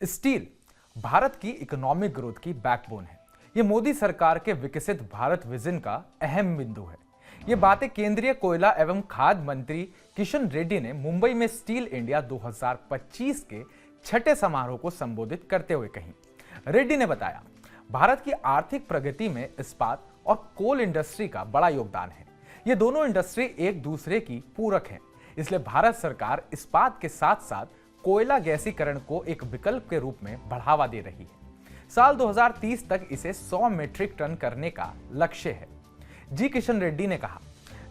Steel Bharat की economic growth की backbone है। ये मोदी सरकार के विकसित भारत विजन का अहम बिंदु है। ये बातें केंद्रीय कोयला एवं खाद्य मंत्री किशन रेड्डी ने मुंबई में स्टील इंडिया 2025 के छठे समारोह को संबोधित करते हुए कही। रेड्डी ने बताया, भारत की आर्थिक प्रगति में इस्पात और कोल इंडस्ट्री का बड़ा योगदान है। ये दोनों इंडस्ट्री एक दूसरे की पूरक हैं, इसलिए भारत सरकार इस्पात के साथ साथ कोयला गैसीकरण को एक विकल्प के रूप में बढ़ावा दे रही है। साल 2030 तक इसे 100 मीट्रिक टन करने का लक्ष्य है। जी किशन रेड्डी ने कहा,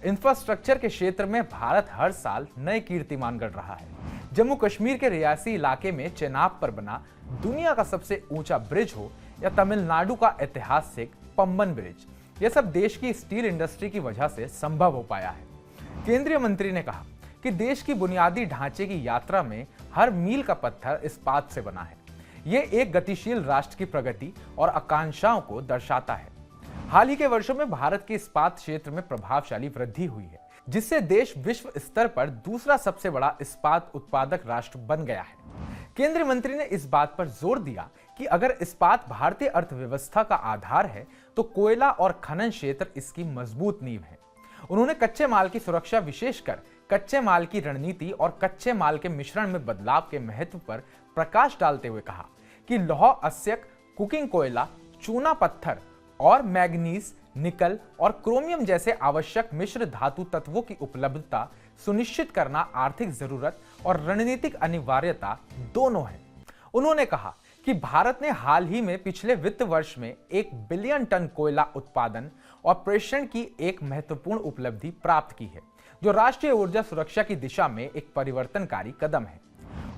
इंफ्रास्ट्रक्चर के क्षेत्र में भारत हर साल नए कीर्तिमान गढ़ रहा है। जम्मू कश्मीर के रियासी इलाके में चेनाब पर बना दुनिया का सबसे ऊंचा ब्रिज हो या तमिलनाडु का ऐतिहासिक पंबन ब्रिज, यह सब देश की स्टील इंडस्ट्री की वजह से संभव हो पाया है। केंद्रीय मंत्री ने कहा कि देश की बुनियादी ढांचे की यात्रा में हर मील का पत्थर इस्पात से बना है। यह एक गतिशील राष्ट्र की प्रगति और आकांक्षाओं को दर्शाता है। हाल ही के वर्षों में भारत के इस्पात क्षेत्र में प्रभावशाली वृद्धि हुई है, जिससे देश विश्व स्तर पर दूसरा सबसे बड़ा इस्पात उत्पादक राष्ट्र बन गया है। केंद्रीय मंत्री ने इस बात पर जोर दिया कि अगर इस्पात भारतीय अर्थव्यवस्था का आधार है, तो कोयला और खनन क्षेत्र इसकी मजबूत नींव है। उन्होंने कच्चे माल की सुरक्षा, विशेषकर कच्चे माल की रणनीति और कच्चे माल के मिश्रण में बदलाव के महत्व पर प्रकाश डालते हुए कहा कि लौह अयस्क, कुकिंग कोयला, चूना पत्थर और मैग्नीज, निकल और क्रोमियम जैसे आवश्यक मिश्र धातु तत्वों की उपलब्धता सुनिश्चित करना आर्थिक जरूरत और रणनीतिक अनिवार्यता दोनों है। उन्होंने कहा कि भारत ने हाल ही में पिछले वित्त वर्ष में 1 बिलियन टन कोयला उत्पादन और प्रेषण की एक महत्वपूर्ण उपलब्धि प्राप्त की है, जो राष्ट्रीय ऊर्जा सुरक्षा की दिशा में एक परिवर्तनकारी कदम है।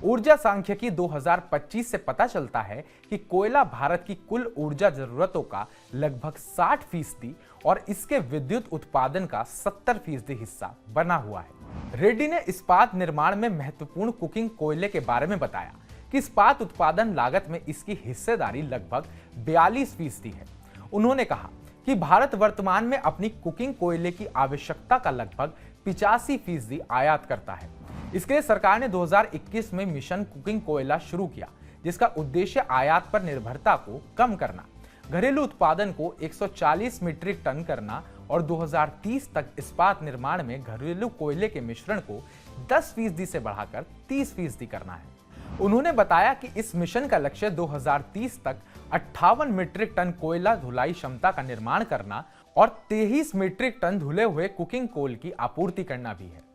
ऊर्जा सांख्यिकी 2025 से पता चलता है कि कोयला भारत की कुल ऊर्जा जरूरतों का लगभग 60% और इसके विद्युत उत्पादन का 70% हिस्सा बना हुआ है। रेड्डी ने इस्पात निर्माण में महत्वपूर्ण कुकिंग कोयले के बारे में बताया कि इस्पात उत्पादन लागत में इसकी हिस्सेदारी लगभग 42% है। उन्होंने कहा कि भारत वर्तमान में अपनी कुकिंग कोयले की आवश्यकता का लगभग 85% आयात करता है। इसके लिए सरकार ने 2021 में मिशन कुकिंग कोयला शुरू किया, जिसका उद्देश्य आयात पर निर्भरता को कम करना, घरेलू उत्पादन को 140 मीट्रिक टन करना और 2030 तक इस्पात निर्माण में घरेलू कोयले के मिश्रण को 10% से बढ़ाकर 30% करना है। उन्होंने बताया कि इस मिशन का लक्ष्य 2030 तक 58 मीट्रिक टन कोयला धुलाई क्षमता का निर्माण करना और 23 मीट्रिक टन धुले हुए कुकिंग कोल की आपूर्ति करना भी है।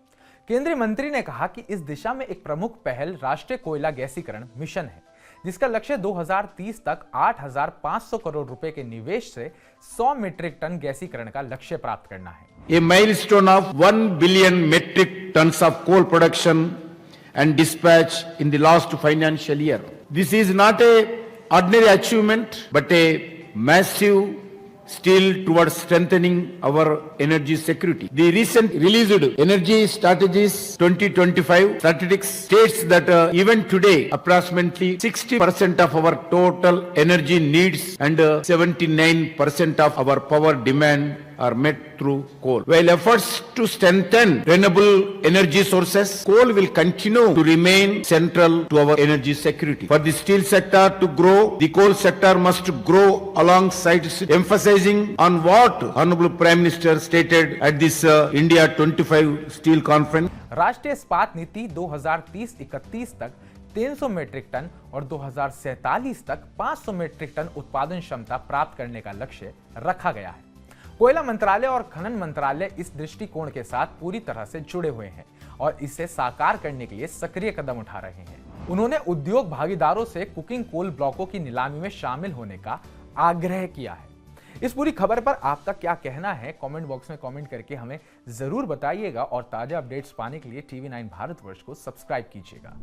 केंद्रीय मंत्री ने कहा कि इस दिशा में एक प्रमुख पहल राष्ट्रीय कोयला गैसीकरण मिशन है, जिसका लक्ष्य 2030 तक 8,500 करोड़ रुपए के निवेश से 100 मीट्रिक टन गैसीकरण का लक्ष्य प्राप्त करना है। A milestone of 1 billion metric tons of coal production and dispatch in the last financial year. This is not a ordinary achievement, but a massive still towards strengthening our energy security. The recent released Energy Strategies 2025 statistics states that even today approximately 60% of our total energy needs and 79% of our power demand are met through coal. While efforts to strengthen renewable energy sources, coal will continue to remain central to our energy security. For the steel sector to grow, the coal sector must grow alongside, emphasizing on what Honorable Prime Minister stated at this India 25 Steel Conference. राष्ट्रीय इस्पात नीति 2030-31 तक 300 metric ton और 2047 तक 500 metric ton उत्पादन क्षमता प्राप्त करने का लक्ष्य रखा गया है। कोयला मंत्रालय और खनन मंत्रालय इस दृष्टिकोण के साथ पूरी तरह से जुड़े हुए हैं और इसे साकार करने के लिए सक्रिय कदम उठा रहे हैं। उन्होंने उद्योग भागीदारों से कुकिंग कोल ब्लॉकों की नीलामी में शामिल होने का आग्रह किया है। इस पूरी खबर पर आपका क्या कहना है, कमेंट बॉक्स में कमेंट करके हमें जरूर बताइएगा और ताजा अपडेट्स पाने के लिए TV9 भारतवर्ष को सब्सक्राइब कीजिएगा।